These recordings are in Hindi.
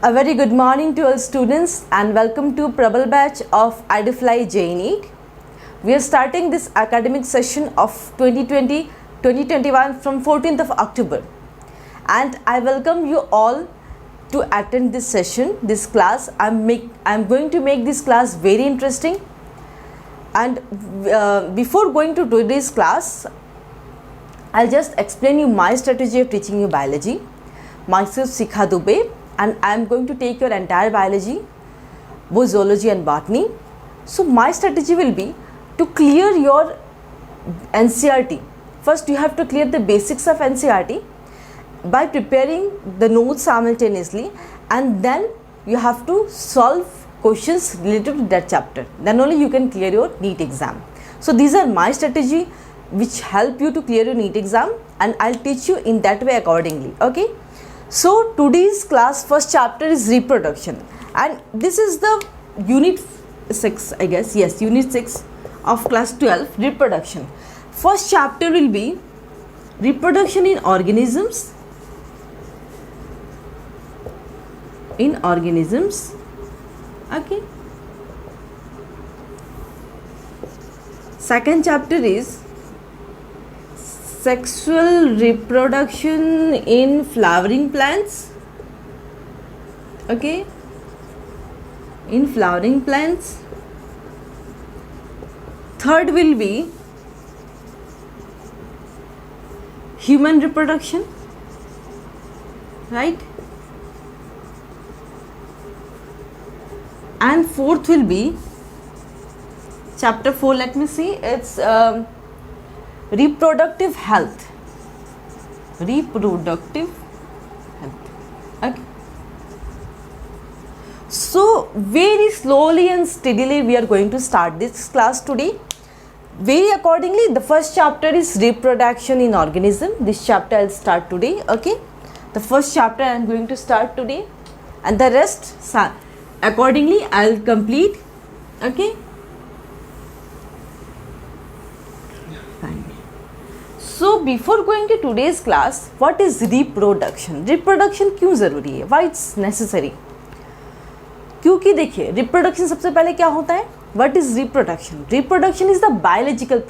A very good morning to all students and welcome to Prabal batch of IDFly JNEET. We are starting this academic session of 2020-2021 from 14th of October, and I welcome you all to attend this session, this class. I'm going to make this class very interesting, and before going to today's class, I'll just explain you my strategy of teaching you biology. Myself Sikha Dubey, and I am going to take your entire biology, both zoology and botany. So my strategy will be to clear your NCERT. First you have to clear the basics of NCERT by preparing the notes simultaneously, and then you have to solve questions related to that chapter. Then only you can clear your NEET exam. So these are my strategy which help you to clear your NEET exam, and I'll teach you in that way accordingly. Okay. So today's class first chapter is reproduction, and this is the unit 6, I guess. Yes, unit 6 of class 12, reproduction. First chapter will be reproduction in organisms. Okay. Second chapter is sexual reproduction in flowering plants. Okay, in flowering plants. Third will be human reproduction, right? And fourth will be chapter 4. Let me see, it's reproductive health. Okay. So very slowly and steadily we are going to start this class today. Very accordingly, the first chapter is reproduction in organism. This chapter I'll start today. Okay, the first chapter I'm going to start today, and the rest accordingly I'll complete. Okay. So before going to today's class, what is reproduction? Reproduction क्यों ज़रूरी है? Why it's necessary? क्योंकि देखिए, reproduction सबसे पहले क्या होता है? What is reproduction? Reproduction is the biological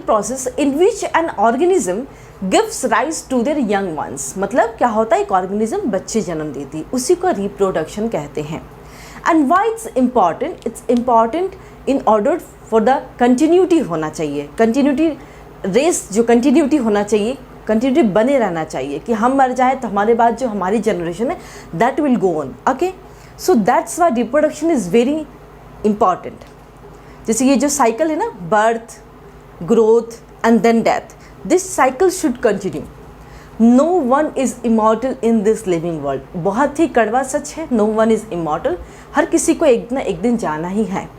process in which an organism gives rise to their young ones. मतलब क्या होता है? एक organism बच्चे जन्म देती है, उसी को reproduction कहते हैं. And why it's important? It's important in order for the continuity होना चाहिए. Continuity रेस जो कंटिन्यूटी होना चाहिए, कंटिन्यूटी बने रहना चाहिए कि हम मर जाए तो हमारे बाद जो हमारी जनरेशन है that will go on. Okay, so that's why reproduction is very important. जैसे ये जो साइकिल है ना, birth, growth and then death, this cycle should continue. No one is immortal in this living world. बहुत ही कड़वा सच है, नो वन इज़ इमॉर्टल. हर किसी को एक ना एक दिन जाना ही है.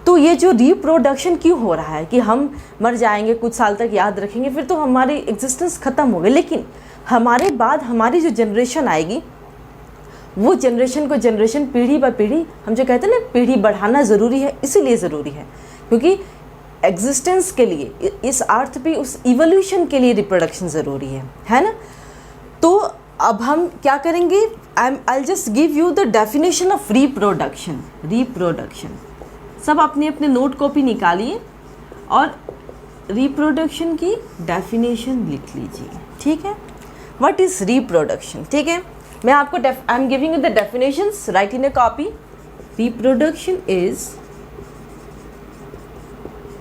तो ये जो रिप्रोडक्शन क्यों हो रहा है कि हम मर जाएंगे, कुछ साल तक याद रखेंगे, फिर तो हमारी एग्जिस्टेंस ख़त्म हो गई, लेकिन हमारे बाद हमारी जो जनरेशन आएगी, वो जनरेशन को जनरेशन, पीढ़ी ब पीढ़ी, हम जो कहते हैं ना, पीढ़ी बढ़ाना ज़रूरी है. इसीलिए ज़रूरी है क्योंकि एग्जिस्टेंस के लिए, इस अर्थ पे उस इवोल्यूशन के लिए रिप्रोडक्शन ज़रूरी है ना. तो अब हम क्या करेंगे, I just give you the definition of reproduction. सब अपने अपने नोट कॉपी निकालिए और रिप्रोडक्शन की डेफिनेशन लिख लीजिए. ठीक है, व्हाट इज़ रिप्रोडक्शन? ठीक है, मैं आपको I am giving you the definitions, right in a copy.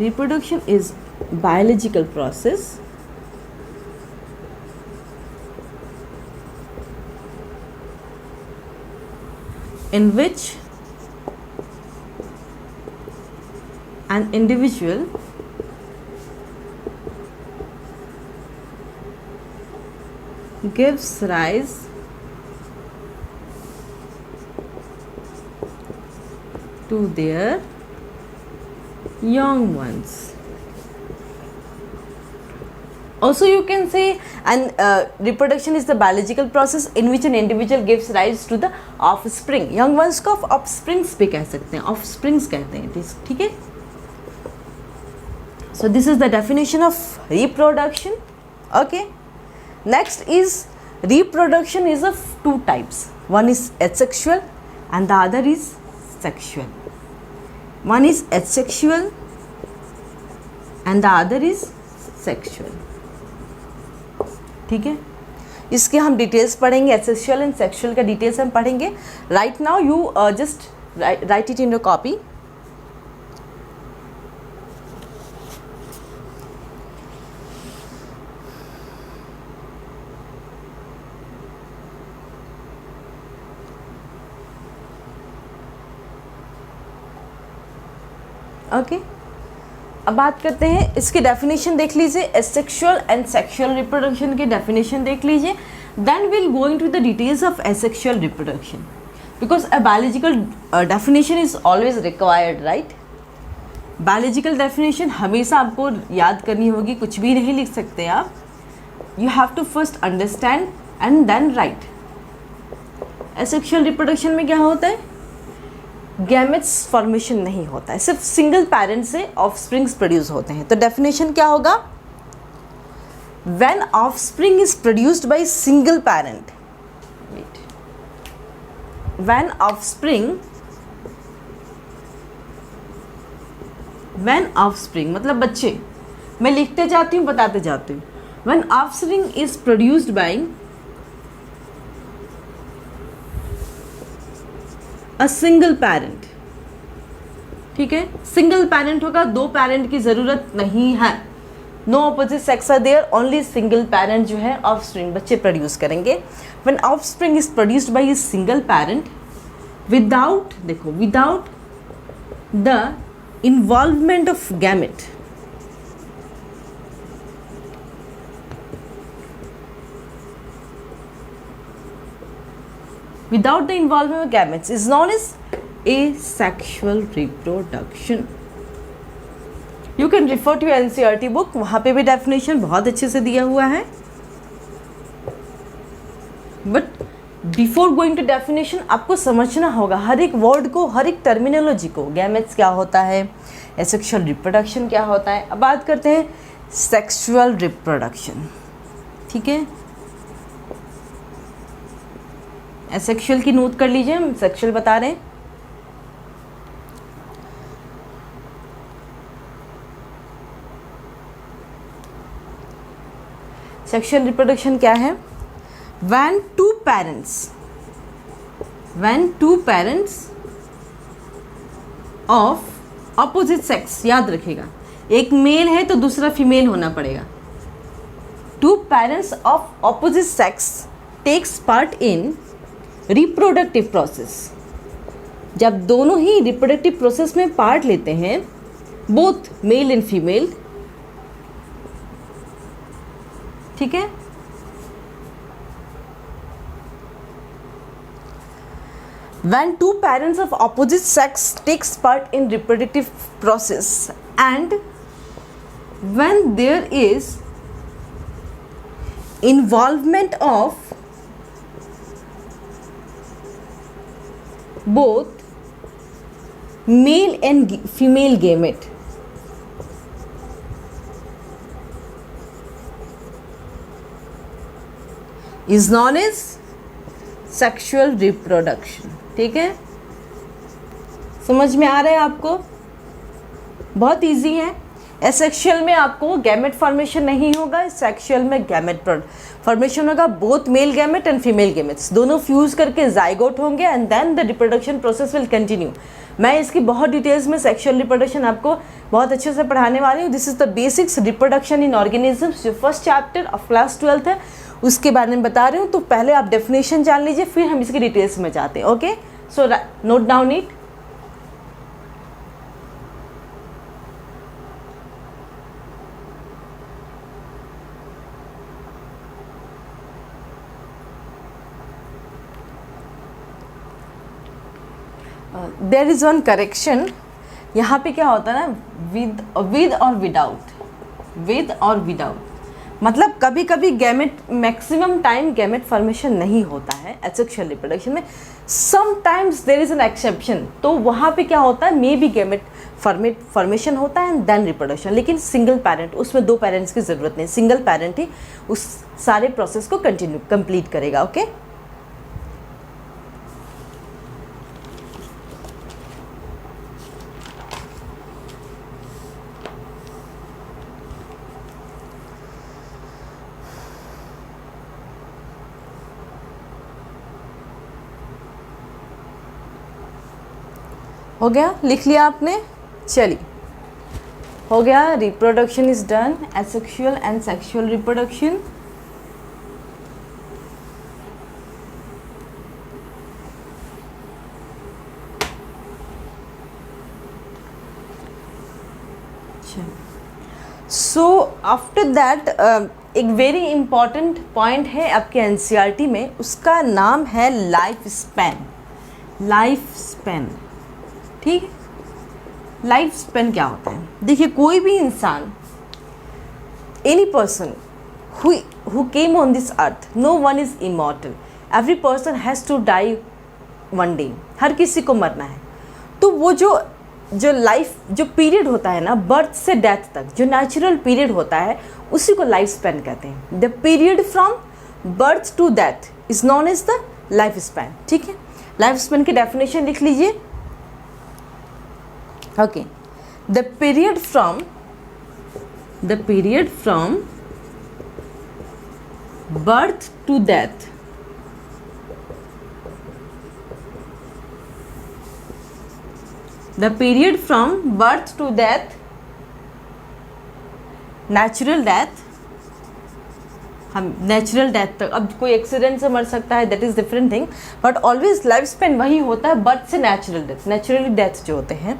Reproduction is biological process in which an individual gives rise to their young ones. Also you can say, and reproduction is the biological process in which an individual gives rise to the offspring. young ones को offsprings भी कह सकते हैं, offsprings कहते हैं. ठीक है. So this is the definition of reproduction. Okay. Next is reproduction is of two types. One is asexual and the other is sexual. One is asexual and the other is sexual. ठीक है, इसके हम डिटेल्स पढ़ेंगे, asexual and sexual का डिटेल्स हम पढ़ेंगे. Right now you just write it in your copy. Okay अब बात करते हैं इसकी डेफिनेशन देख लीजिए. एसेक्सुअल एंड सेक्सुअल रिप्रोडक्शन की डेफिनेशन देख लीजिए. Then will going to the details of asexual reproduction because a biological definition is always required, right. Biological definition हमेशा आपको याद करनी होगी, कुछ भी नहीं लिख सकते आप. You have to first understand and then write. Asexual reproduction में क्या होता है, गैमेट्स फॉर्मेशन नहीं होता है, सिर्फ सिंगल पेरेंट से ऑफस्प्रिंग्स प्रोड्यूस होते हैं. तो डेफिनेशन क्या होगा, when offspring is produced by single parent, when offspring मतलब बच्चे, मैं लिखते जाती हूँ बताते जाती हूँ. When offspring is produced bye a single parent, ठीक है, सिंगल पेरेंट होगा, दो पेरेंट की ज़रूरत नहीं है. No opposite sex are there, only single parent जो है ऑफस्प्रिंग बच्चे प्रोड्यूस करेंगे. When offspring is produced by a single parent without, देखो, without the involvement of gamete, without the involvement of gametes is known as asexual reproduction. You can refer to NCERT book, वहाँ पे भी डेफिनेशन बहुत अच्छे से दिया हुआ है. But before going to definition आपको समझना होगा हर एक वर्ड को, हर एक टर्मिनोलॉजी को. गैमेट्स क्या होता है, एसेक्सुअल रिप्रोडक्शन क्या होता है. अब बात करते हैं सेक्सुअल रिप्रोडक्शन, ठीक है. एसेक्सुअल की नोट कर लीजिए, हम सेक्सुअल बता रहे हैं. सेक्सुअल रिप्रोडक्शन क्या है, when two parents of opposite sex, याद रखिएगा एक मेल है तो दूसरा फीमेल होना पड़ेगा. Two parents of opposite sex takes part in reproductive process. जब दोनों ही रिप्रोडक्टिव प्रोसेस में पार्ट लेते हैं, बोथ मेल एंड फीमेल, ठीक है. When two parents of opposite sex takes part in reproductive process and when there is involvement of both male and female gamete, is known as sexual reproduction. ठीक है, समझ में आ रहा है आपको, बहुत इजी है. एसेक्सुअल में आपको गैमेट फॉर्मेशन नहीं होगा, सेक्सुअल में गैमेट फॉर्मेशन होगा. Both male gamete and female gametes दोनों फ्यूज करके जाइगोट होंगे and then the reproduction process will continue. मैं इसकी बहुत डिटेल्स में सेक्सुअल रिप्रोडक्शन आपको बहुत अच्छे से पढ़ाने वाली हूँ. This is the basics reproduction in organisms, जो first chapter of class 12th है उसके बारे में बता रही हूँ. तो पहले आप डेफिनेशन जान लीजिए, फिर हम इसकी डिटेल्स में जाते हैं. Okay, so note down it. There is one correction. यहाँ पे क्या होता है ना, विद और विदाउट, मतलब कभी कभी gamete, maximum time gamete formation नहीं होता है एसेक्सुअल रिप्रोडक्शन में. Sometimes there is an exception, तो वहाँ पे क्या होता है, मे बी गैमेट फॉर्मेशन होता है एंड देन रिप्रोडक्शन. लेकिन सिंगल पेरेंट, उसमें दो पेरेंट्स की ज़रूरत नहीं, सिंगल पेरेंट ही उस सारे प्रोसेस को कंप्लीट करेगा. ओके, हो गया, लिख लिया आपने। चलिए, हो गया, reproduction is done, asexual and sexual reproduction. So after that एक वेरी इंपॉर्टेंट पॉइंट है आपके एनसीईआरटी में, उसका नाम है लाइफ स्पैन। लाइफ स्पैन, ठीक है। लाइफ स्पैन क्या होता है? देखिए, कोई भी इंसान, any person who came on this earth, no one is immortal, every person has to die one day. हर किसी को मरना है। तो वो जो लाइफ जो पीरियड होता है ना, बर्थ से डेथ तक, जो नेचुरल पीरियड होता है, उसी को लाइफ स्पैन कहते हैं। The period from birth to death is known as the life span, ठीक है। लाइफ स्पैन की डेफिनेशन लिख लीजिए। Okay, the period from birth to death the period from birth to death, natural death, हम नेचुरल डेथ तक, अब कोई एक्सीडेंट से मर सकता है, that is different thing, but always life span वही होता है, बर्थ से नेचुरल डेथ। नेचुरली डेथ जो होते हैं,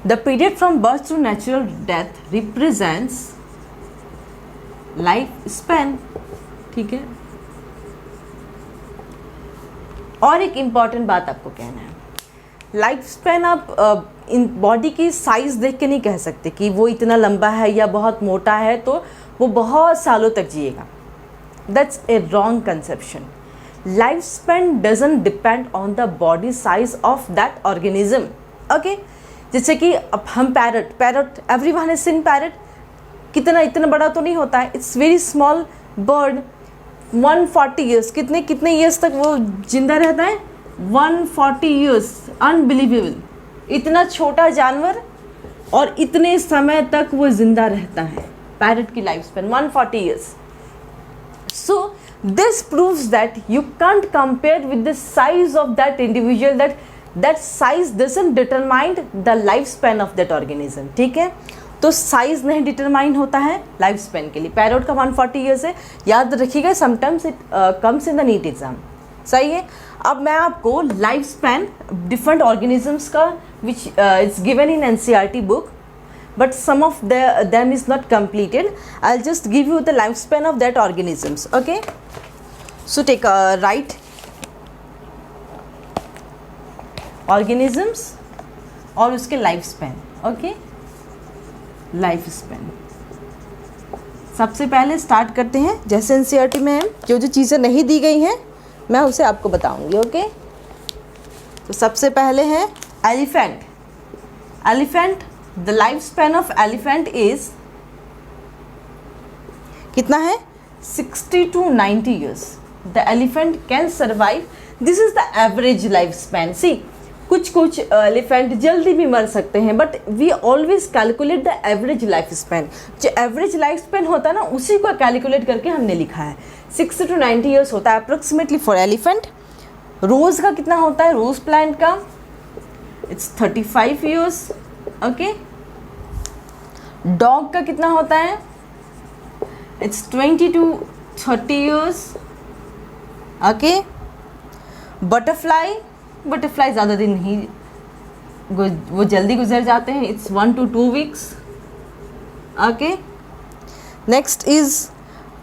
the period from birth to natural death represents life span, ठीक है। और एक इम्पॉर्टेंट बात आपको कहना है, लाइफ स्पैन आप इन बॉडी की साइज़ देख के नहीं कह सकते कि वो इतना लंबा है या बहुत मोटा है तो वो बहुत सालों तक जिएगा। That's a wrong conception. Life span doesn't depend on the body size of that organism, okay. जैसे कि अब हम parrot everyone has seen parrot, इतना बड़ा तो नहीं होता है, it's very small bird. 140 years, कितने ईयर्स तक वो जिंदा रहता है? 140 ईयर्स, अनबिलीवेबल। इतना छोटा जानवर और इतने समय तक वो जिंदा रहता है। पैरट की life span 140 years. So this proves that you can't compare with the size of that individual, that size doesn't determine the life span of that organism, ठीक है। तो साइज नहीं डिटरमाइन होता है लाइफ स्पैन के लिए। पैरट का 140 ईयर्स है, याद रखिएगा, sometimes it comes in the NEET exam, सही है। अब मैं आपको लाइफ स्पैन डिफरेंट ऑर्गेनिजम्स का which it's given in NCERT book, but some of them is not completed. I'll just give you the lifespan of that organisms, okay. So take write organisms और उसके life span, okay. Life span सबसे पहले स्टार्ट करते हैं, जैसे एनसीईआरटी में है, जो चीज़ें नहीं दी गई हैं मैं उसे आपको बताऊंगी, ओके। तो सबसे पहले है elephant. The life span of elephant is कितना है? 60 to 90 years. The elephant can survive. This is the average life span. See, कुछ एलिफेंट जल्दी भी मर सकते हैं, but we always calculate the average life span. जो एवरेज लाइफ स्पैन होता है ना, उसी को कैलकुलेट करके हमने लिखा है। 60 to 90 years होता है अप्रोक्सीमेटली फॉर एलिफेंट। रोज का कितना होता है? रोज प्लांट का इट्स 35 years, ओके। डॉग का कितना होता है? It's 20 to 30 years, okay. Butterfly ज़्यादा दिन नहीं, वो जल्दी गुजर जाते हैं, it's 1 to 2 weeks, okay. Next is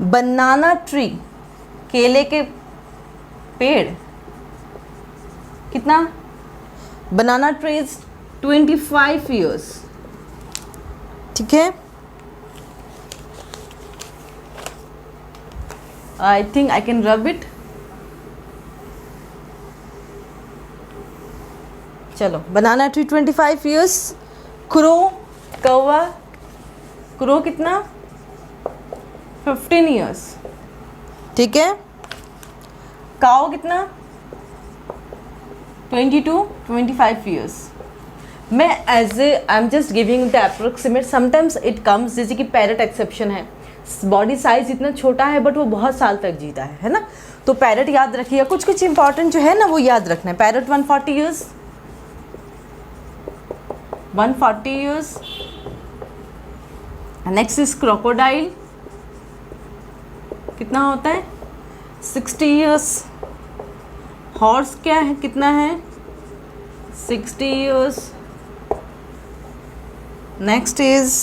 banana tree, केले के पेड़, कितना? बनाना ट्री इज 25 years, ठीक है। I think I can rub it. चलो, बनाना ट्री 25 years। क्रो कितना? 15 years, ठीक है। काओ कितना? 20 to 25 years। मैं I am just giving the approximate, sometimes it comes, जैसे कि पैरट एक्सेप्शन है, बॉडी साइज इतना छोटा है बट वो बहुत साल तक जीता है ना। तो पैरट याद रखिएगा, कुछ इंपॉर्टेंट जो है ना वो याद रखना है। Parrot 140 years, 140 years. Next is crocodile, कितना होता है 60 years. हॉर्स क्या है, कितना है 60 years. Next is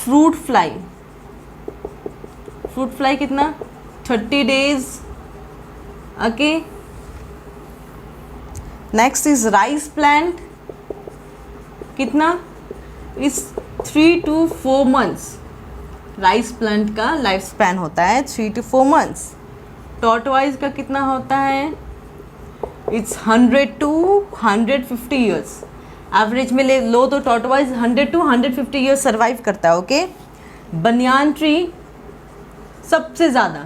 fruit fly, fruit fly कितना 30 days. Okay. Next is rice plant, कितना इस 3 to 4 months. राइस प्लांट का लाइफ स्पैन होता है 3 to 4 months. टॉर्टवाइज का कितना होता है, इट्स 100 to 150 years. एवरेज में ले लो तो टॉर्टवाइज 100 to 150 years सर्वाइव करता है. ओके. बनियान ट्री सबसे ज़्यादा,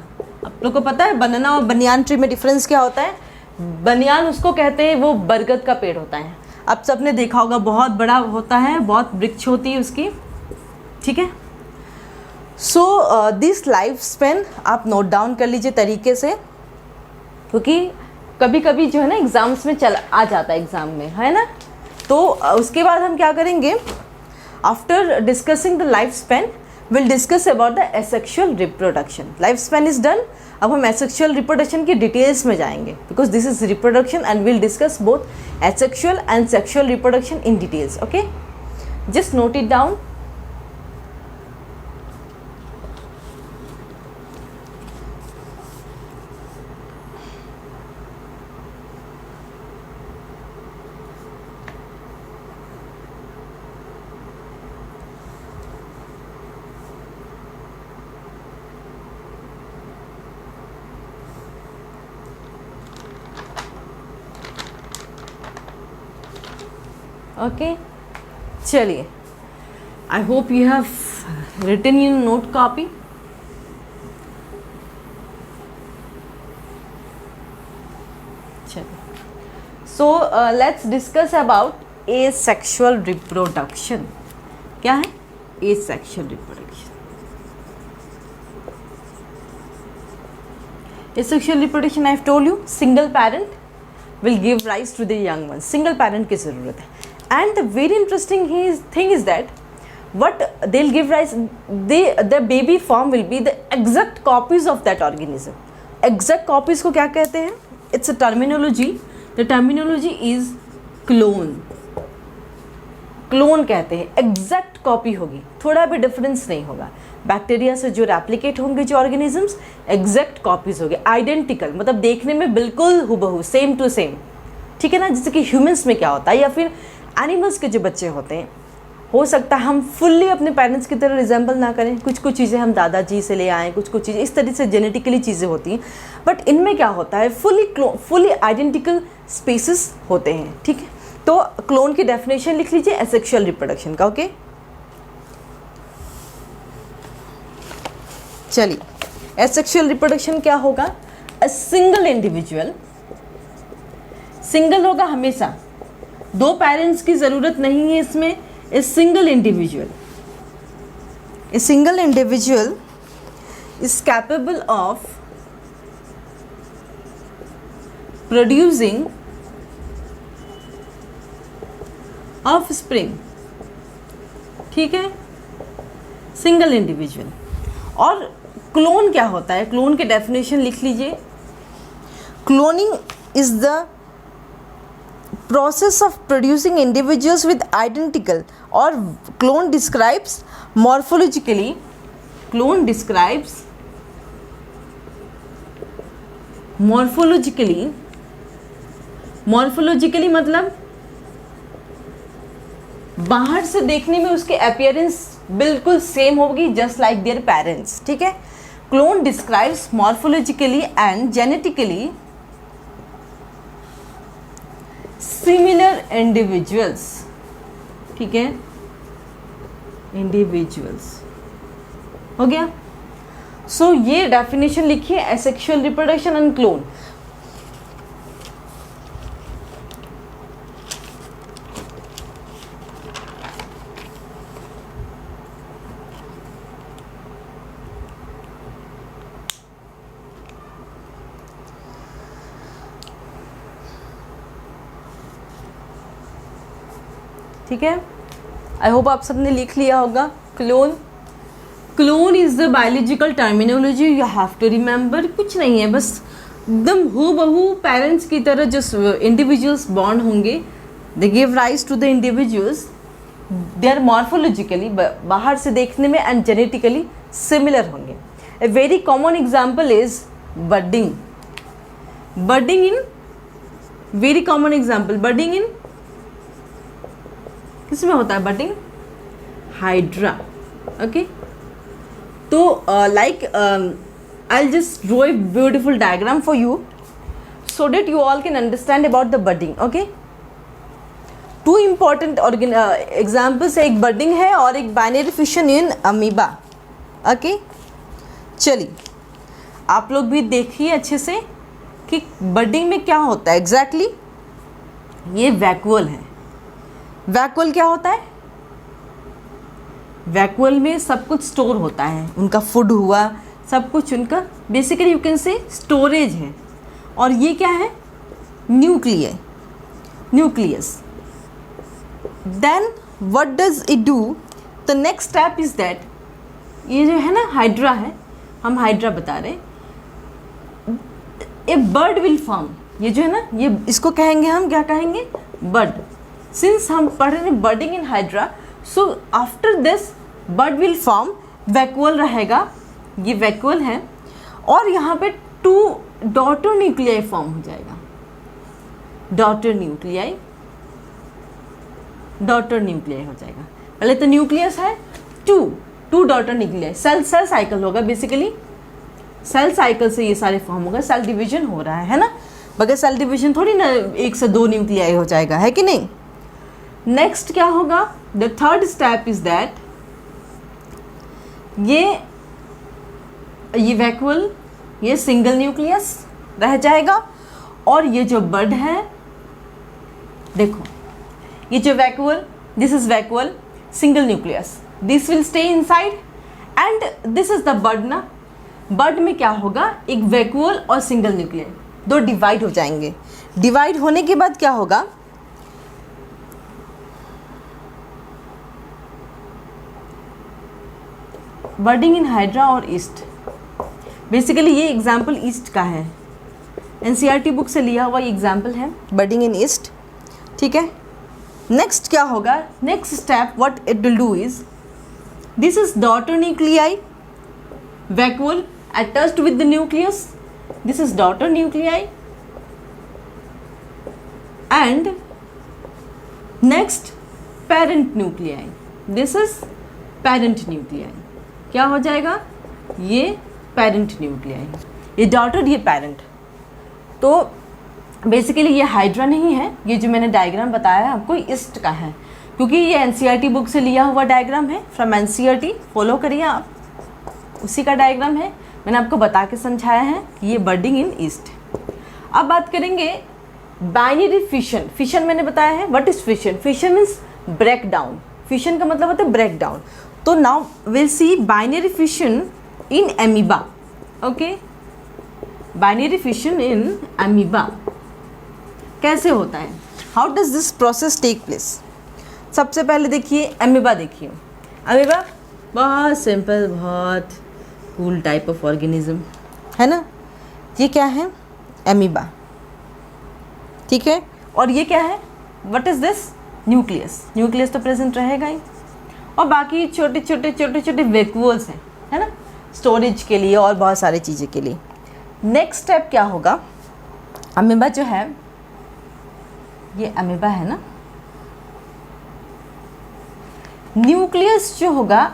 आप लोग को पता है बनाना और बनियान ट्री में डिफरेंस क्या होता है. बनियान उसको कहते हैं, वो बरगद का पेड़ होता है. अब सबने देखा होगा, बहुत बड़ा होता है, बहुत वृक्ष होती है उसकी. ठीक है. सो दिस लाइफ स्पेन आप नोट डाउन कर लीजिए तरीके से, क्योंकि कभी कभी जो है ना एग्ज़ाम्स में चल आ जाता है, एग्ज़ाम में है ना. तो उसके बाद हम क्या करेंगे, after discussing the life span will discuss about the asexual reproduction. Life span is done. अब हम एसेक्सुअल रिप्रोडक्शन की डिटेल्स में जाएंगे, because this is reproduction and will discuss both asexual and sexual reproduction in details. Okay, just note it down. Okay, चलिए. I hope you have written in note copy. चलिए, so let's discuss about asexual reproduction. क्या है asexual reproduction? Asexual reproduction I have told you, single parent will give rise to the young ones. Single parent की ज़रूरत है. And the very interesting thing is that what they'll give rise, the baby form will be the exact copies of that organism. Exact copies को क्या कहते हैं? It's a terminology. The terminology is clone. Clone कहते हैं. एग्जैक्ट कॉपी होगी, थोड़ा भी डिफरेंस नहीं होगा. बैक्टीरिया से जो रेप्लिकेट होंगे जो ऑर्गेनिजम्स, एग्जैक्ट कॉपीज होंगे, आइडेंटिकल, मतलब देखने में बिल्कुल हुबहू, सेम टू सेम. ठीक है ना. जैसे कि ह्यूमंस में क्या होता है, या फिर एनिमल्स के जो बच्चे होते हैं, हो सकता है हम फुल्ली अपने पेरेंट्स की तरह रिजेंबल ना करें. कुछ कुछ चीज़ें हम दादाजी से ले आएँ, कुछ कुछ चीज़ें इस तरह से जेनेटिकली चीज़ें होती हैं. बट इनमें क्या होता है, फुली आइडेंटिकल स्पेसिस होते हैं. ठीक है. तो क्लोन की डेफिनेशन लिख लीजिए एसेक्सुअल रिप्रोडक्शन का. ओके, चलिए. एसेक्सुअल रिप्रोडक्शन क्या होगा? अ सिंगल इंडिविजुअल, सिंगल होगा हमेशा, दो पेरेंट्स की ज़रूरत नहीं है इसमें. A single individual, a single individual is capable of producing offspring. ठीक है, सिंगल इंडिविजुअल. और क्लोन क्या होता है? क्लोन की डेफिनेशन लिख लीजिए. Cloning is the process of producing individuals with identical, or clone describes morphologically, clone describes morphologically मतलब बाहर से देखने में उसके अपीयरेंस बिल्कुल सेम होगी, जस्ट लाइक देयर पेरेंट्स. ठीक है. Clone describes morphologically and genetically similar individuals. ठीक है, इंडिविजुअल्स हो गया. सो ये डेफिनेशन लिखिए एसेक्सुअल रिप्रोडक्शन एंड क्लोन. ठीक है, आई होप आप सबने लिख लिया होगा। Clone is the biological terminology you have to remember. कुछ नहीं है, बस एकदम हूबहू पेरेंट्स की तरह जो इंडिविजुअल्स बॉर्न होंगे, they give rise to the individuals, they are morphologically बाहर से देखने में एंड जेनेटिकली सिमिलर होंगे। A very common example is budding. Budding in very common example, budding in किस में होता है बर्डिंग? हाइड्रा। ओके, तो like I'll just draw a beautiful diagram for you so that you all can understand about the budding. Okay, two important examples है, एक budding है और एक binary fission in amoeba. Okay, चलिए आप लोग भी देखिए अच्छे से कि budding में क्या होता है exactly. ये वैक्यूल है। वैक्यूल क्या होता है? वैक्यूल में सब कुछ स्टोर होता है, उनका फूड हुआ, सब कुछ उनका basically you can say storage है। और ये क्या है? Nucleus. Then what does it do? The next step is that, ये जो है ना हाइड्रा है, हम हाइड्रा बता रहे, ए बर्ड विल फॉर्म। ये जो है ना, ये इसको कहेंगे हम, क्या कहेंगे? बर्ड। सिंस हम पढ़ रहे हैं budding in hydra, so after this bud will form, vacuole रहेगा, ये वैक्यूल है, और यहाँ पे 2 डॉटर न्यूक्लियाई फॉर्म हो जाएगा। डॉटर न्यूक्लियाई हो जाएगा। पहले तो न्यूक्लियस है, 2 डॉटर न्यूक्लियाई, सेल साइकिल होगा। बेसिकली सेल साइकिल से ये सारे फॉर्म होगा। सेल डिवीजन हो रहा है ना, बगैर सेल डिवीजन थोड़ी ना 1 से 2 न्यूक्लियाई हो जाएगा, है कि नहीं? नेक्स्ट क्या होगा? The third step is that ये वैक्यूल, ये सिंगल न्यूक्लियस रह जाएगा, और ये जो बर्ड है, देखो ये जो vacuole, this is vacuole, single nucleus, this will stay inside and this is the bird ना। बर्ड में क्या होगा? एक वैक्यूल और सिंगल न्यूक्लियस 2 डिवाइड हो जाएंगे। डिवाइड होने के बाद क्या होगा? बर्डिंग इन हाइड्रा और ईस्ट। बेसिकली ये एग्जाम्पल ईस्ट का है, एनसीईआरटी बुक से लिया हुआ ये एग्जाम्पल है, बर्डिंग इन ईस्ट। ठीक है, नेक्स्ट क्या होगा? Next step what it will do is, this is daughter nuclei, vacuole attached with the nucleus, this is daughter nuclei, and next parent nuclei, this is parent nuclei. क्या हो जाएगा? ये पेरेंट न्यूक्लियाई, ये डॉटर, ये पेरेंट। तो बेसिकली ये हाइड्रा नहीं है, ये जो मैंने डायग्राम बताया आपको ईस्ट का है, क्योंकि ये एनसीईआरटी बुक से लिया हुआ डायग्राम है, फ्रॉम एनसीईआरटी, फॉलो करिए आप, उसी का डायग्राम है, मैंने आपको बता के समझाया है कि ये बर्डिंग इन ईस्ट। अब बात करेंगे बाइनरी फिशन। फिशन मैंने बताया है, what is fission? Fission means break down. Fission का मतलब होता है ब्रेक डाउन। तो now will see binary fission in amoeba. Okay, binary fission in amoeba कैसे होता है? How does this process take place? सबसे पहले देखिए एमीबा, देखिए एमीबा बहुत सिंपल, बहुत कूल टाइप ऑफ ऑर्गेनिज्म है ना। ये क्या है? एमीबा। ठीक है, और ये क्या है? What is this? Nucleus. Nucleus तो प्रेजेंट रहेगा ही, और बाकी छोटे छोटे वैक्यूल्स हैं, है ना, स्टोरेज के लिए और बहुत सारी चीज़ें के लिए। नेक्स्ट स्टेप क्या होगा? अमीबा जो है, ये अमीबा है ना, न्यूक्लियस जो होगा,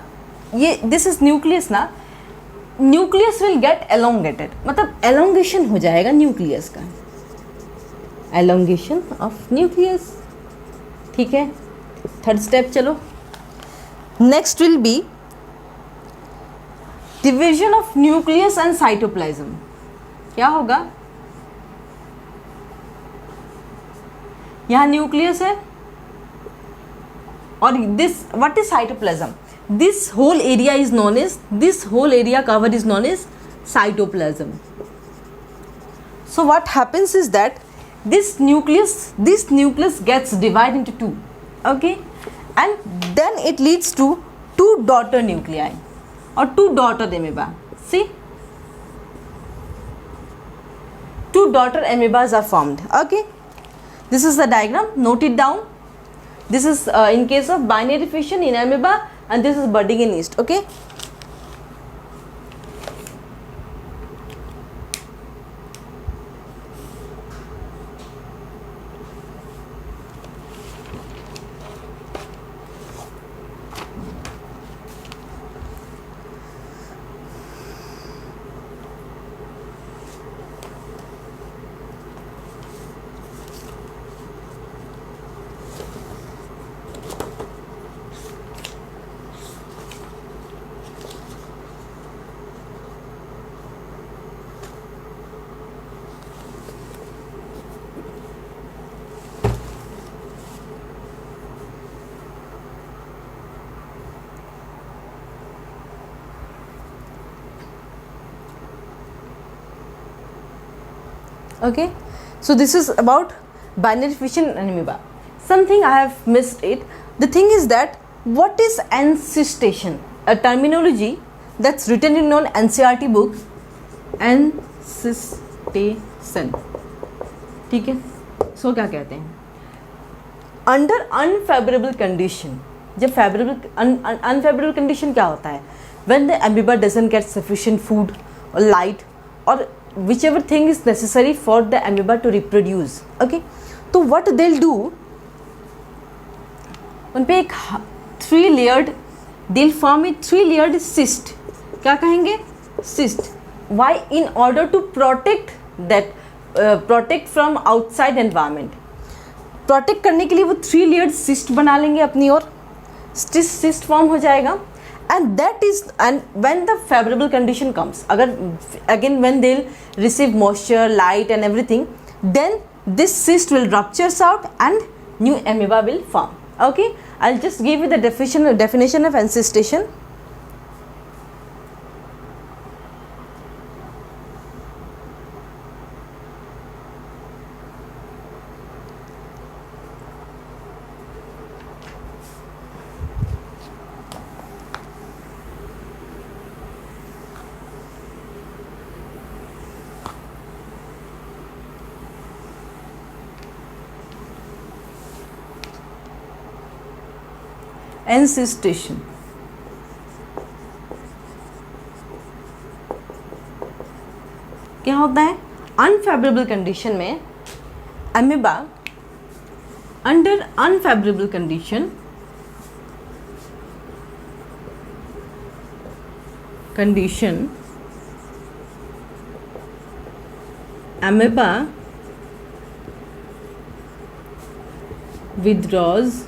ये दिस इज न्यूक्लियस ना, न्यूक्लियस विल गेट एलोंगेटेड, मतलब एलोंगेशन हो जाएगा न्यूक्लियस का, एलोंगेशन ऑफ न्यूक्लियस। ठीक है, थर्ड स्टेप चलो। Next will be division of nucleus and cytoplasm. क्या होगा? यहाँ न्यूक्लियस है और this what is cytoplasm? This whole area is known as, this whole area cover is known as cytoplasm. So what happens is that this nucleus gets divided into two. Okay, and then it leads to 2 daughter nuclei or 2 daughter amoeba. See, 2 daughter amoebas are formed. Okay, this is the diagram, note it down. This is in case of binary fission in amoeba, and this is budding in yeast. Okay, okay, so this is about binary fission in amoeba. Something I have missed it. The thing is that what is encystation? A terminology that's written in an NCERT book. एनसिस्टेशन, ठीक है. सो क्या कहते हैं? Under unfavourable condition. जब फेवरेबल अनफेवरेबल कंडीशन क्या होता है? When the amoeba doesn't get sufficient food और लाइट और whichever thing is necessary for the amoeba to reproduce. Okay, तो what they'll do, उन पे एक 3 layered, they'll form a 3 layered cyst. क्या कहेंगे? Cyst. Why? In order to protect that, protect from outside environment. Protect करने के लिए वो 3 layered cyst बना लेंगे अपनी ओर, cyst form हो जाएगा. And that is, and when the favorable condition comes, agar again when they'll receive moisture, light and everything, then this cyst will ruptures out and new amoeba will form. Okay, I'll just give you the definition of encystation. एनसिस्टेशन क्या होता है? अनफेवरेबल कंडीशन में amoeba under unfavourable condition amoeba withdraws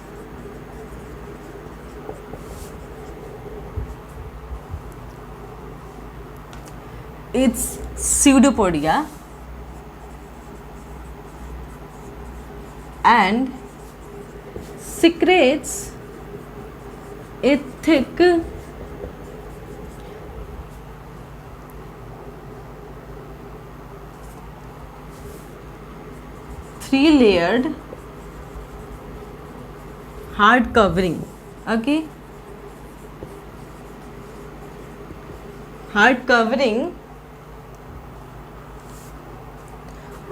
its pseudopodia and secretes a thick three-layered hard covering. Okay, hard covering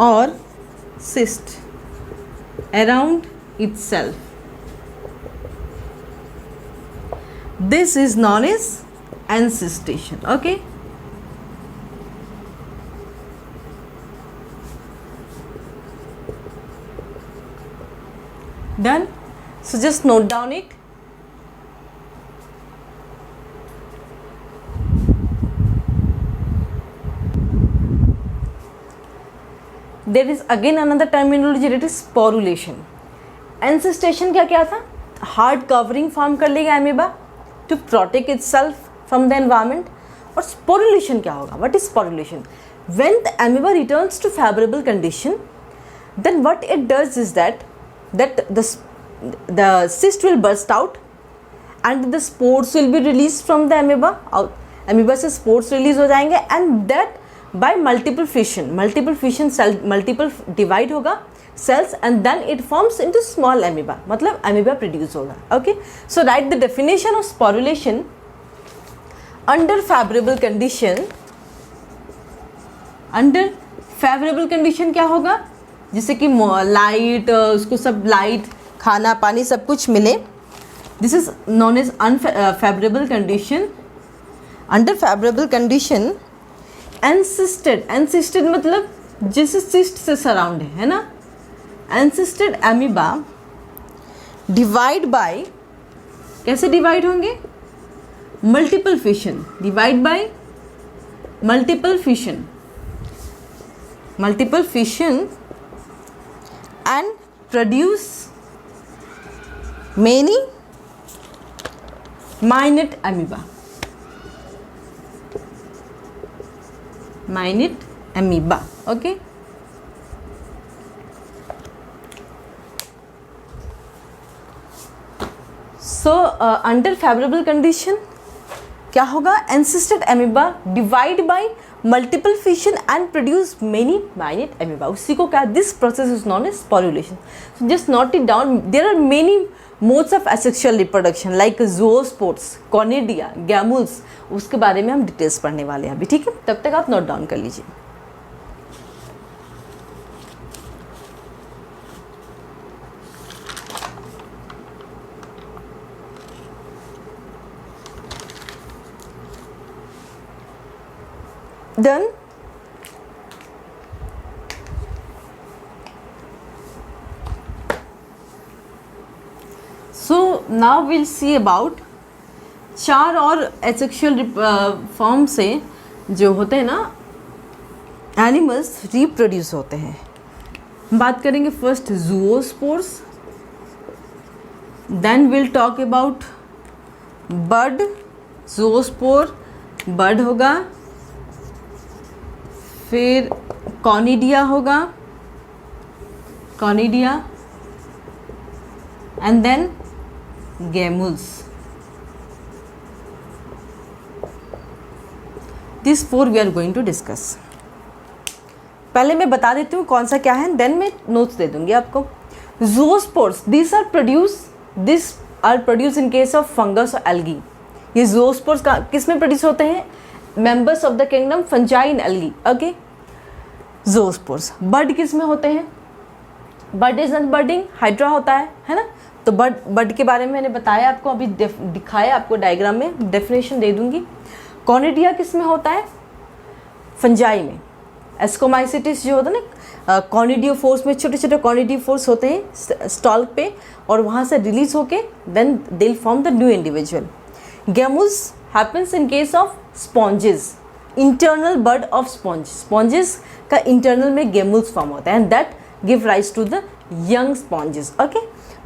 or cyst around itself. This is known as encystation. Okay, done. So just note down it. There is again another terminology, that is sporulation. Encystation क्या था? Hard covering form कर लेगा amoeba to protect itself from the environment. और sporulation क्या होगा? What is sporulation? When the amoeba returns to favorable condition, then what it does is that the cyst will burst out and the spores will be released from the amoeba. Amoeba से spores release हो जाएंगे and that by multiple fission cell multiple divide होगा, cells and then it forms into small amoeba, मतलब amoeba produce होगा. Okay, so write the definition of sporulation under favorable condition. Under favourable condition क्या होगा, जिससे कि लाइट, उसको सब लाइट, खाना पानी सब कुछ मिले. This is known as unfavourable condition. Under favourable condition encysted मतलब जिस सिस्ट से सराउंड है ना, एनसिस्टेड एमीबा डिवाइड बाय, कैसे डिवाइड होंगे, multiple fission, divide by multiple fission and produce many minute amoeba. Okay. So under favorable condition क्या होगा, encysted amoeba divide by multiple fission and produce many minute amoeba. उसी को क्या, this process is known as sporulation. So just note it down. There are many modes of asexual reproduction like zoospores, conidia, gemmules. उसके बारे में हम डिटेल्स पढ़ने वाले हैं अभी, ठीक है. तब तक आप नोट डाउन कर लीजिए. Done. So now we'll see about 4 और एसेक्सुअल फॉर्म से जो होते हैं ना एनिमल्स रिप्रोड्यूस होते हैं. बात करेंगे first zoospores, then will talk about bud. Zoospore bud होगा, फिर कॉनिडिया होगा, conidia, and then gemmules. This 4 we are going to discuss. पहले मैं बता देती हूँ कौन सा क्या है, देन मैं नोट्स दे दूंगी आपको. Zoospores, this are produce in case of fungus और एल्गी. ये ज़ूओस्पोर्स किस में प्रोड्यूस होते हैं, members of the kingdom fungi in algae. Okay, zoospores. Bud किस में होते हैं, बर्ड इज अनबर्डिंग, हाइड्रा होता है ना. तो बर्ड के बारे में मैंने बताया आपको, अभी दिखाया आपको डायग्राम में, डेफिनेशन दे दूंगी. कॉनिडिया किस में होता है, फंजाई में. एस्कोमाइसिटिस जो होता है ना, कॉनिडियोफोर्स में छोटे छोटे कॉनिडियोफोर्स होते हैं स्टॉल्क पे, और वहाँ से रिलीज होके then they will form the new individual. Gemmules happens in case of sponges, internal bud of sponges का इंटरनल में गैमुल्स फॉर्म होता है, and that give rise to the young sponges. Okay,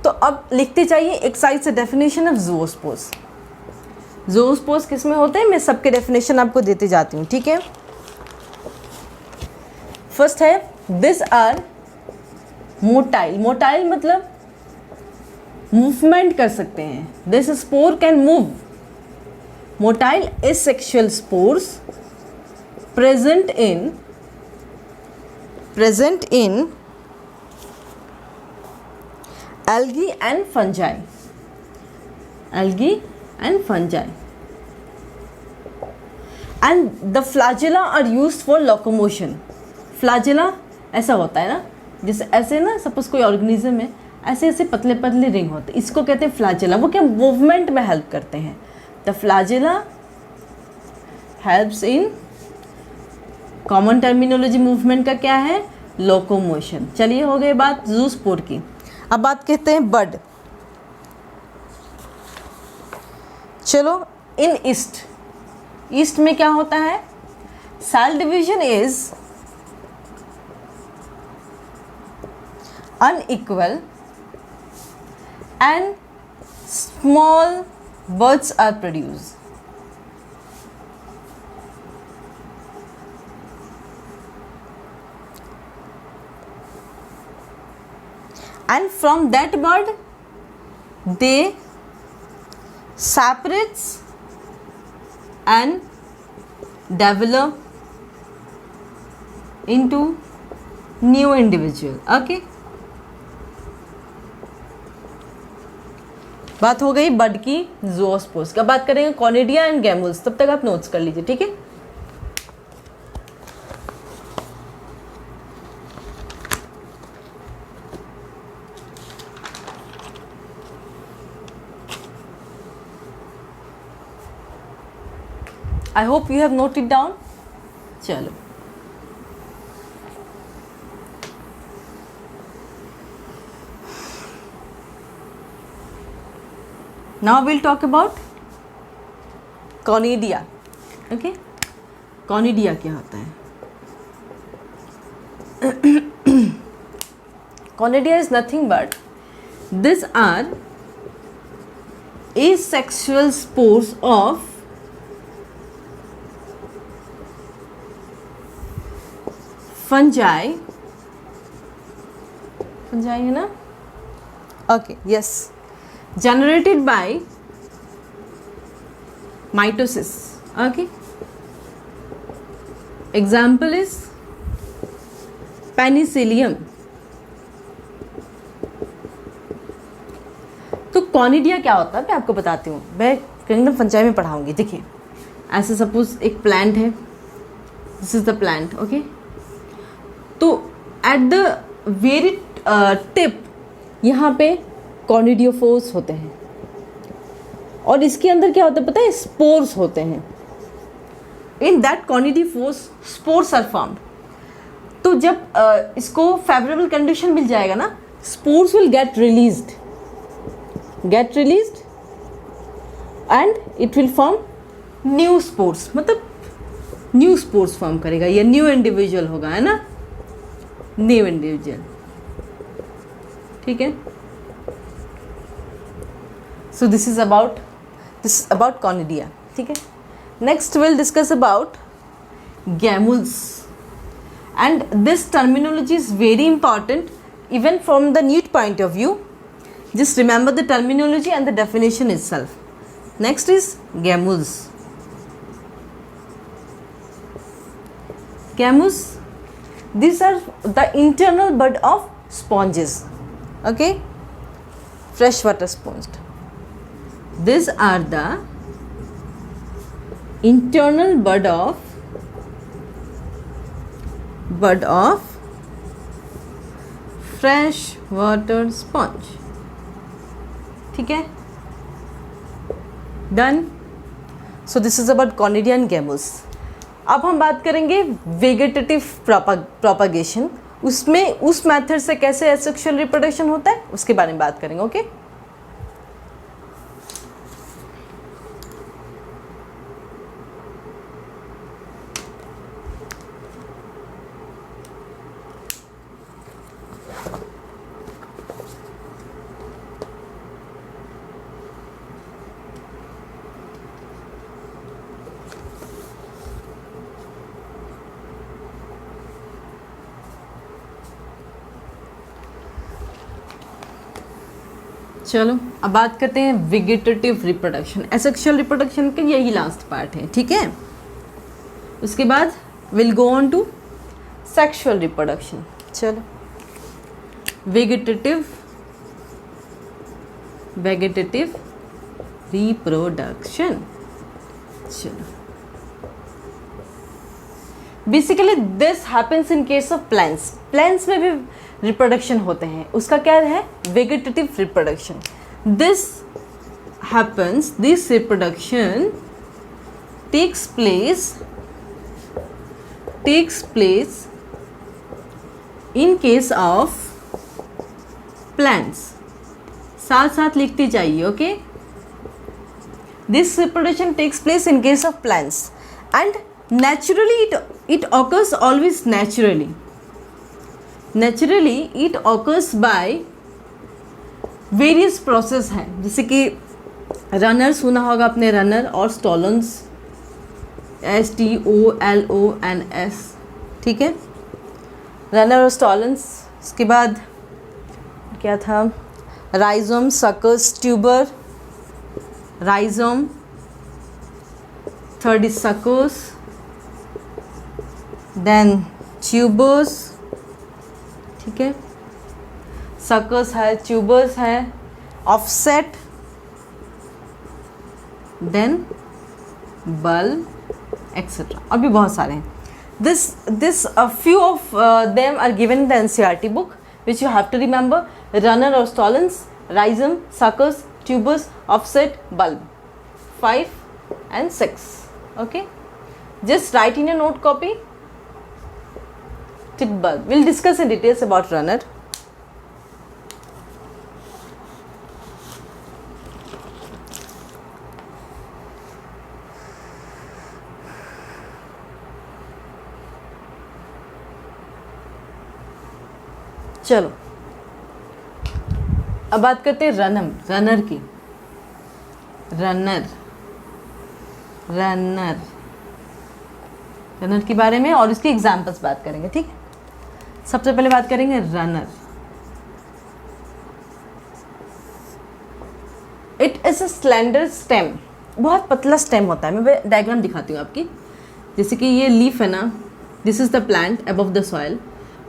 तो अब लिखते जाइए एक साइड से डेफिनेशन ऑफ ज़ूओस्पोर्स. ज़ूओस्पोर्स किस में होते हैं, मैं सबके डेफिनेशन आपको देते जाती हूँ, ठीक है. फर्स्ट है दिस आर मोटाइल. मोटाइल मतलब मूवमेंट कर सकते हैं. This spore can move. Motile asexual spores present in algae and fungi. And the flagella are used for locomotion. Flagella ऐसा होता है ना, जैसे ऐसे ना, सपोज कोई ऑर्गेनिज्म है, ऐसे ऐसे पतले पतले रिंग होते हैं, इसको कहते हैं फ्लैजेला. वो क्या मूवमेंट में हेल्प करते हैं. The flagella helps in, common terminology movement का क्या है, लोकोमोशन. चलिए हो गई बात ज़ूस्पोर की. अब बात कहते हैं बर्ड. चलो, इन ईस्ट में क्या होता है, cell division is unequal and small birds are produced. And from that bird they separates and develop into new individual. Okay, बात हो गई बड की ज़ूओस्पोर्स का। बात करेंगे कॉनिडिया एंड गैमुल्स, तब तक आप नोट्स कर लीजिए, ठीक है। आई hope you have note it down. चलो now we'll talk about conidia. Okay, conidia क्या होता है? Conidia is nothing but these are asexual spores of fungi है ना? Okay, yes. Generated by mitosis. Okay, example is penicillium. तो कॉनिडिया क्या होता है मैं आपको बताती हूँ, मैं किंगडम फंजाई में पढ़ाऊंगी। देखिए ऐसे सपोज एक प्लांट है, this is the plant. Okay, तो एट द वेरी टिप यहाँ पे कॉनिडियोफोर्स होते हैं और इसके अंदर क्या होता है पता है, स्पोर्स होते हैं। In that conidiophores spores are formed. तो जब इसको फेवरेबल कंडीशन मिल जाएगा ना, spores will get released and it will form new spores, मतलब न्यू स्पोर्स फॉर्म करेगा, या न्यू इंडिविजुअल होगा, है ना, न्यू इंडिविजुअल। ठीक है, so this is about conidia. ठीक है, next we'll discuss about gammules, and this terminology is very important even from the NEET point of view. Just remember the terminology and the definition itself. Next is gammules. Gammules, these are the internal bud of sponges. Okay, freshwater sponge. These are the internal bud of fresh water sponge. ठीक है, done. So this is about conidia and gemmules. अब हम बात करेंगे वेगेटेटिव प्रोपागेशन, उसमें उस मेथड से कैसे एसेक्सुअल रिप्रोडक्शन होता है उसके बारे में बात करेंगे। ओके, चलो अब बात करते हैं वेगेटेटिव रिप्रोडक्शन। एसेक्सुअल रिप्रोडक्शन का यही लास्ट पार्ट है, ठीक है। उसके बाद will go on to sexual reproduction. चलो, वेगेटेटिव रिप्रोडक्शन। चलो, basically this happens in case of plants. Plants में भी रिप्रोडक्शन होते हैं, उसका क्या है, vegetative reproduction. This reproduction takes place in case of plants. साथ साथ लिखते जाइए, okay. This reproduction takes place in case of plants and naturally it occurs always naturally it occurs by various process हैं, जैसे कि रनर सुना होगा आपने, रनर और स्टॉलन्स, STOLONS, ठीक है, रनर और स्टॉलन्स। इसके बाद क्या था, राइजोम, सकस, ट्यूबर, राइजोम, थर्ड इज सकस, देन ट्यूबर्स, ठीक है, सकस है, ट्यूबर्स है, ऑफसेट, देन बल्ब एक्सेट्रा, और भी बहुत सारे हैं. This a few of them are given in the NCERT book, which you have to remember: runner or stolons, rhizome, suckers, tubers, offset, bulb. 5 and 6. Okay, just write in your note copy. Tip bulb. We'll discuss in details about runner. चलो अब बात करते हैं रनर की. रनर के बारे में और इसकी एग्जांपल्स बात करेंगे. ठीक है, सबसे पहले बात करेंगे runner. It is a slender stem. बहुत पतला स्टेम होता है. मैं डायग्राम दिखाती हूँ आपकी. जैसे कि ये लीफ है ना, this is the plant above the soil.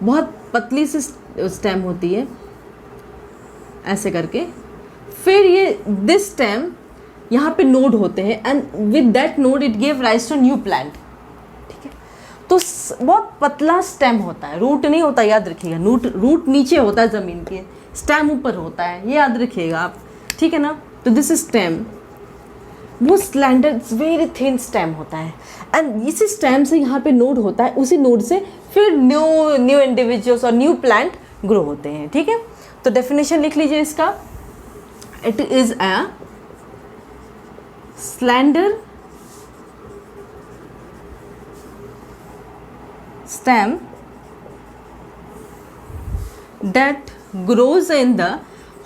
बहुत पतली सी स्टेम होती है ऐसे करके. फिर ये दिस स्टेम, यहाँ पे नोड होते हैं, and with that node it give rise to new plant. ठीक है, तो बहुत पतला स्टेम होता है. रूट नहीं होता, याद रखिएगा. रूट नीचे होता है ज़मीन के, स्टेम ऊपर होता है, ये याद रखिएगा आप. ठीक है ना. तो दिस स्टेम वो स्लैंडर वेरी थिन स्टेम होता है, एंड इसी स्टेम से यहाँ पे नोड होता है. उसी नोड से फिर न्यू इंडिविजुअल्स और न्यू प्लांट ग्रो होते हैं. ठीक है, तो डेफिनेशन लिख लीजिए इसका. It is a slander stem that grows in the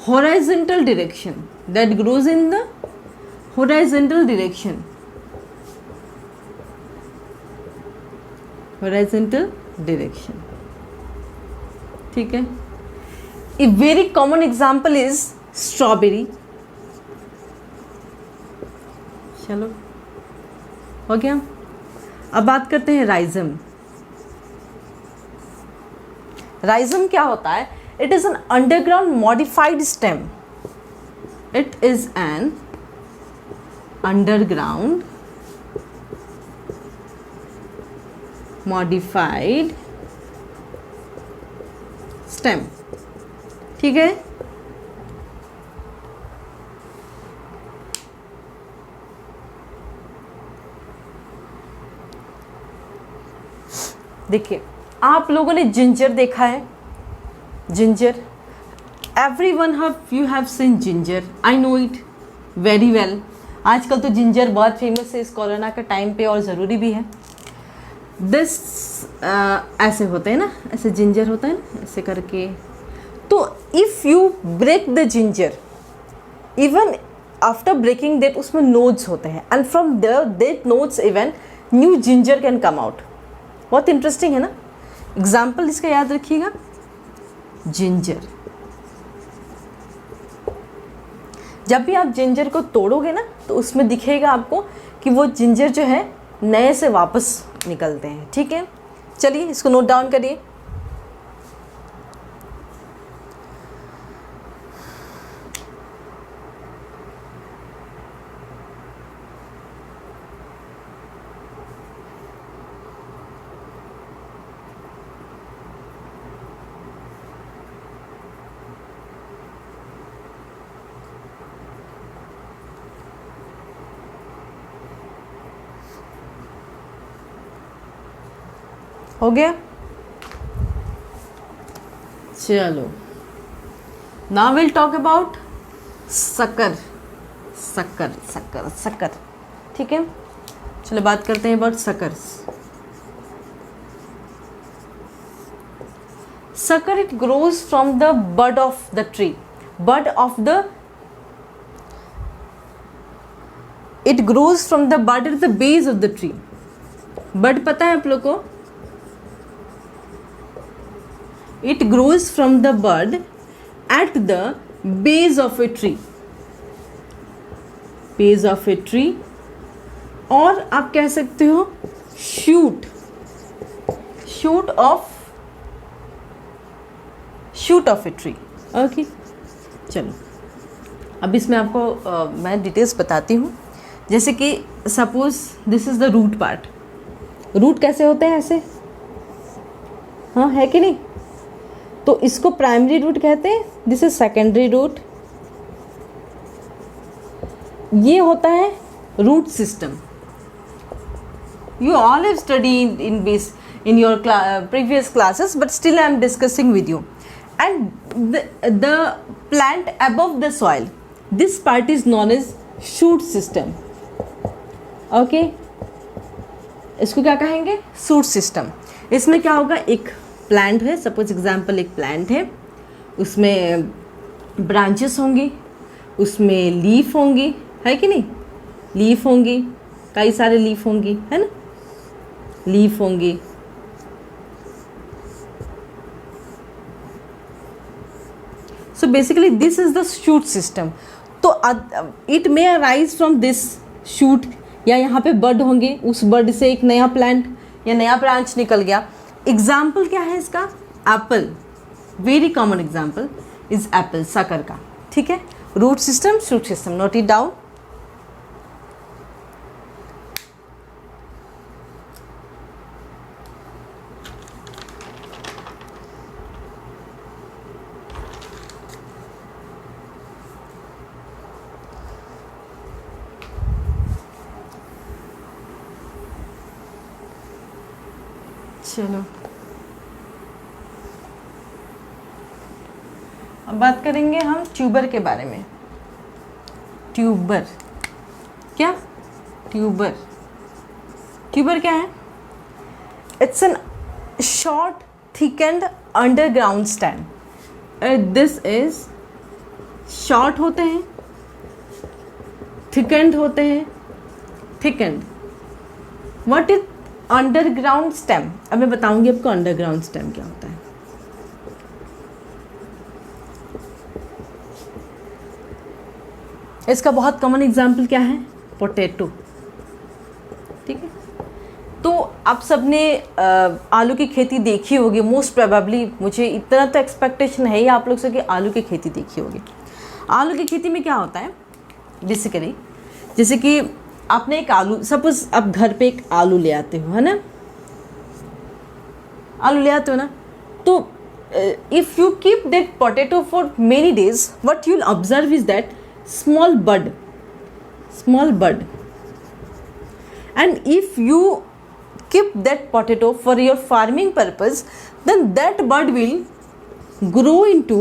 horizontal direction. ठीक है. A very common example is strawberry. चलो हो गया. अब बात करते हैं राइजम. राइजम क्या होता है? It is an underground modified stem. It is an underground modified stem. ठीक है. देखिए, आप लोगों ने जिंजर देखा है. Ginger, everyone you have seen ginger. I know it very well. आजकल तो जिंजर बहुत फेमस है इस कोरोना के टाइम पे, और ज़रूरी भी है. दिस ऐसे होते हैं ना, ऐसे जिंजर होता है ना, ऐसे करके. तो if you break the ginger, even after breaking that उसमें नोड्स होते हैं, and from that nodes even new ginger can come out. बहुत इंटरेस्टिंग है ना. एग्जाम्पल इसका याद रखिएगा, जिंजर. जब भी आप जिंजर को तोड़ोगे ना, तो उसमें दिखेगा आपको कि वो जिंजर जो है नए से वापस निकलते हैं. ठीक है, चलिए इसको नोट डाउन करिए. हो गया. चलो, now will talk about sucker. ठीक है, चलो बात करते हैं about suckers. Sucker, it grows from the bud of the tree. It grows from the bud at the base of the tree. Bud पता है आप लोग को? It grows from the bud at the base of a tree. और आप कह सकते हो shoot of a tree. Okay, चलो अब इसमें आपको मैं डिटेल्स बताती हूँ जैसे कि suppose this is the root part, root कैसे होते हैं ऐसे, हाँ है कि नहीं, तो इसको प्राइमरी रूट कहते हैं, दिस इज सेकेंडरी रूट, ये होता है root system. You all have studied in your previous classes, but still I am discussing with you. And the plant above the soil, this part is known as shoot system. Okay, इसको क्या कहेंगे, शूट सिस्टम. इसमें क्या होगा, एक प्लांट है, सपोज एग्जांपल एक प्लांट है, उसमें ब्रांचेस होंगी, उसमें लीफ होंगी, है कि नहीं, लीफ होंगी, कई सारे लीफ होंगी, है ना, लीफ होंगी. So basically this is the shoot system. तो it may arise from this shoot, या यहाँ पे बड होंगे, उस बड से एक नया प्लांट या नया ब्रांच निकल गया. एग्जाम्पल क्या है इसका, apple, very common example is apple, शक्कर का. ठीक है, root system, shoot system, note it down. चलो अब बात करेंगे हम ट्यूबर के बारे में. ट्यूबर क्या, ट्यूबर, ट्यूबर क्या है, it's an short thickened underground stem. This is short होते हैं, थिकेंड होते हैं, thickened. What is underground stem, अब मैं बताऊंगी आपको अंडरग्राउंड स्टेम क्या होता है. इसका बहुत कॉमन एग्जाम्पल क्या है, पोटैटो. ठीक है, तो आप सबने आलू की खेती देखी होगी मोस्ट प्रोबेबली, मुझे इतना तो एक्सपेक्टेशन है ही आप लोग से कि आलू की खेती देखी होगी. आलू की खेती में क्या होता है बेसिकली, जैसे कि आपने एक आलू, सपोज आप घर पे एक आलू ले आते हो, है ना, आलू ले आते हो ना, तो if you keep that potato for many days, what you will observe is that small bud, and if you keep that potato for your farming purpose, then that bud will grow into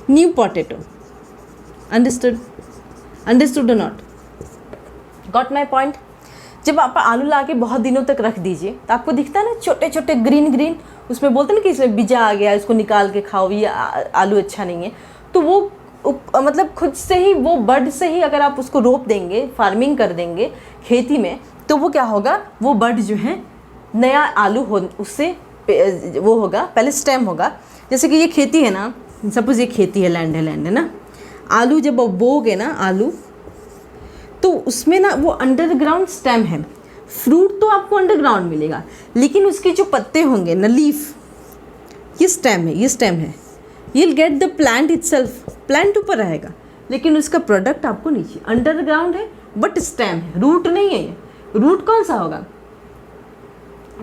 new potato. Understood or not? Got my point? जब आप आलू ला के बहुत दिनों तक रख दीजिए तो आपको दिखता है ना छोटे छोटे ग्रीन, उसमें बोलते हैं ना कि इसमें बीजा आ गया, इसको निकाल के खाओ, ये आलू अच्छा नहीं है. तो वो मतलब खुद से ही, वो बर्ड से ही अगर आप उसको रोप देंगे, फार्मिंग कर देंगे खेती में, तो वो क्या होगा, वो बर्ड जो है नया आलू हो, उससे वो होगा, पहले स्टेम होगा. जैसे कि ये खेती है ना, सपोज ये खेती है, लैंड है ना, आलू जब बोगे ना आलू, तो उसमें ना वो अंडरग्राउंड स्टेम है. फ्रूट तो आपको अंडरग्राउंड मिलेगा, लेकिन उसके जो पत्ते होंगे ना, लीफ, ये स्टेम है, ये स्टेम है. You'll get the plant itself, plant ऊपर रहेगा, लेकिन उसका प्रोडक्ट आपको नीचे, अंडरग्राउंड है बट स्टेम है, रूट नहीं है. ये रूट कौन सा होगा,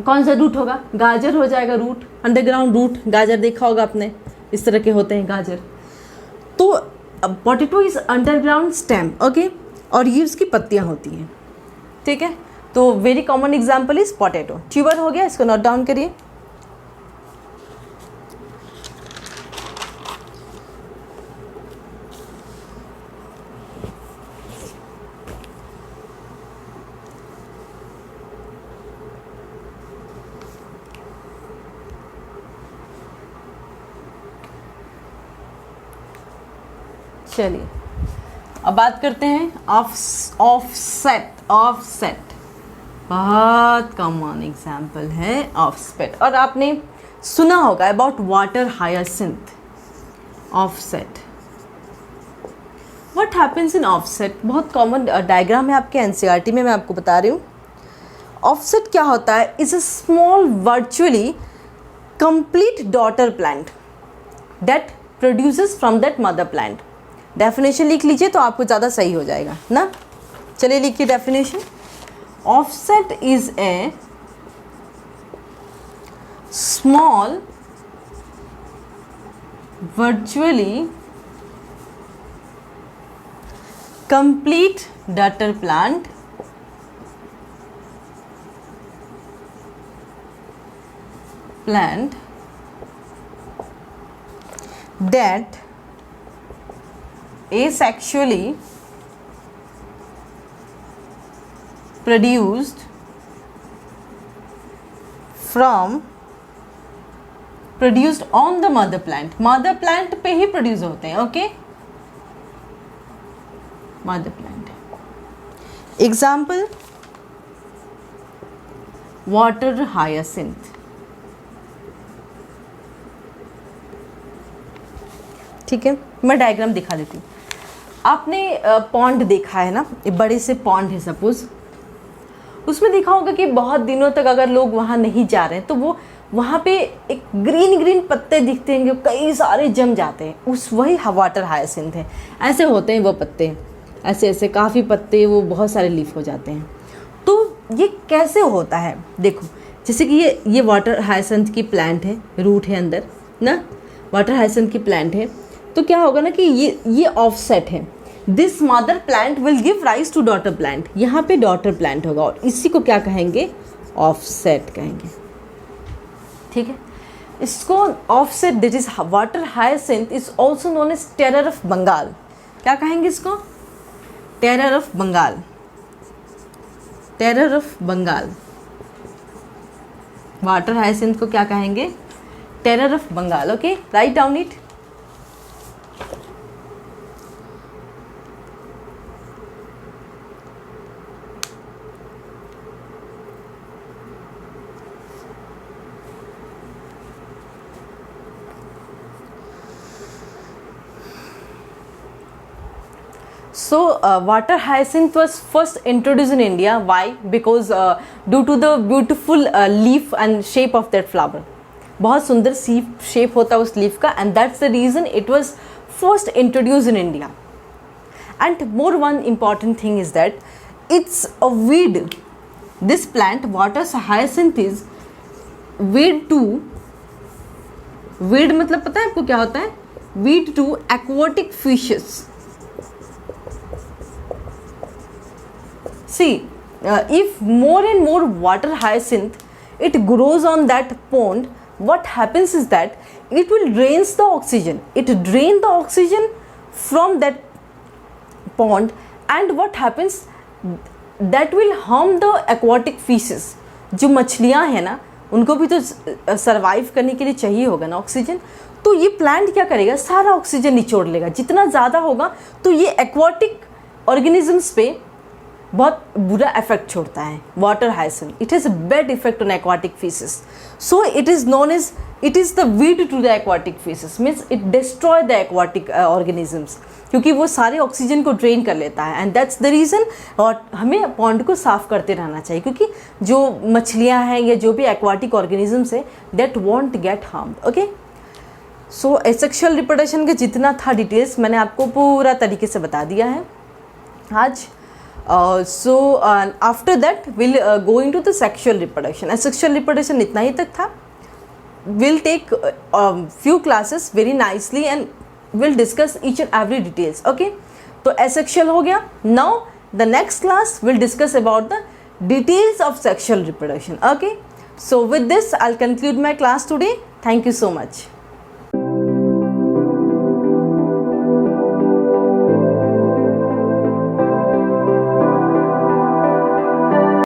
कौन सा रूट होगा, गाजर हो जाएगा रूट, अंडरग्राउंड रूट. गाजर देखा होगा आपने, इस तरह के होते हैं गाजर. तो potato is underground stem. Okay, और ये उसकी पत्तियाँ होती हैं. ठीक है, तो very common example is potato. Tuber हो गया, इसको नोट डाउन करिए. चलिए अब बात करते हैं ऑफसेट. बहुत कॉमन एग्जाम्पल है ऑफसेट, और आपने सुना होगा about water hyacinth. Offset, what happens in offset, बहुत कॉमन डायग्राम है आपके एनसीईआरटी में, मैं आपको बता रही हूँ. ऑफसेट क्या होता है, is a small virtually complete daughter plant that produces from that mother plant. Definition लिख लीजिए तो आपको ज़्यादा सही हो जाएगा ना. चलिए लिखिए definition. Offset is a small virtually complete daughter plant that asexually produced on the mother plant. Mother plant पे ही प्रोड्यूस होते हैं। Okay, mother plant. Example water hyacinth. ठीक है, मैं डायग्राम दिखा देती हूँ। आपने पॉन्ड देखा है ना, एक बड़े से पॉन्ड है सपोज, उसमें देखा होगा कि बहुत दिनों तक अगर लोग वहाँ नहीं जा रहे हैं तो वो वहाँ पे एक ग्रीन ग्रीन पत्ते दिखते हैं, कई सारे जम जाते हैं, उस वही वाटर हायासिंथ है। ऐसे होते हैं वो पत्ते, ऐसे ऐसे काफ़ी पत्ते, वो बहुत सारे लीफ हो जाते हैं। तो ये कैसे होता है देखो, जैसे कि ये वाटर हायासिंथ की प्लांट है, रूट है अंदर ना, वाटर हायासिंथ की प्लांट है। तो क्या होगा ना कि ये ऑफसेट है। This mother plant will give rise to daughter plant. यहाँ पे डॉटर प्लांट होगा और इसी को क्या कहेंगे, ऑफसेट कहेंगे। ठीक है, इसको offset that is water hyacinth is also known as terror of Bengal. क्या कहेंगे इसको, terror of Bengal, terror of Bengal. Water hyacinth को क्या कहेंगे, terror of Bengal. Okay, write down it. So water hyacinth was first introduced in India. Why? Because due to the beautiful leaf and shape of that flower. बहुत सुंदर shape होता है उस leaf का, and that's the reason it was first introduced in India. And more one important thing is that it's a weed. This plant, water hyacinth, is weed to, weed मतलब पता है आपको क्या होता है, weed to aquatic fishes. See, if more and more water hyacinth it grows on that pond, what happens is that it will drains the oxygen. It drain the oxygen from that pond, and what happens, that will harm the aquatic fishes. जो मछलियाँ हैं ना, उनको भी तो सर्वाइव करने के लिए चाहिए होगा ना ऑक्सीजन। तो ये प्लांट क्या करेगा, सारा ऑक्सीजन निचोड़ लेगा। जितना ज़्यादा होगा तो ये एक्वाटिक ऑर्गेनिजम्स पे बहुत बुरा इफेक्ट छोड़ता है water hyacinth. It has a bad effect on aquatic fishes, so it is known as, it is the weed to the aquatic fishes, means it destroy the aquatic organisms, क्योंकि वो सारे ऑक्सीजन को ड्रेन कर लेता है। एंड दैट्स द रीज़न, और हमें पॉन्ड को साफ़ करते रहना चाहिए, क्योंकि जो मछलियाँ हैं या जो भी एक्वाटिक ऑर्गेनिजम्स है that won't get harmed. Okay, so asexual reproduction का जितना था डिटेल्स मैंने आपको पूरा तरीके से बता दिया है आज। So after that we'll go into the sexual reproduction. Asexual reproduction इतना ही तक था. We'll take few classes very nicely and we'll discuss each and every details. Okay, तो asexual हो गया. Now the next class will discuss about the details of sexual reproduction. Okay, so with this I'll conclude my class today. Thank you so much.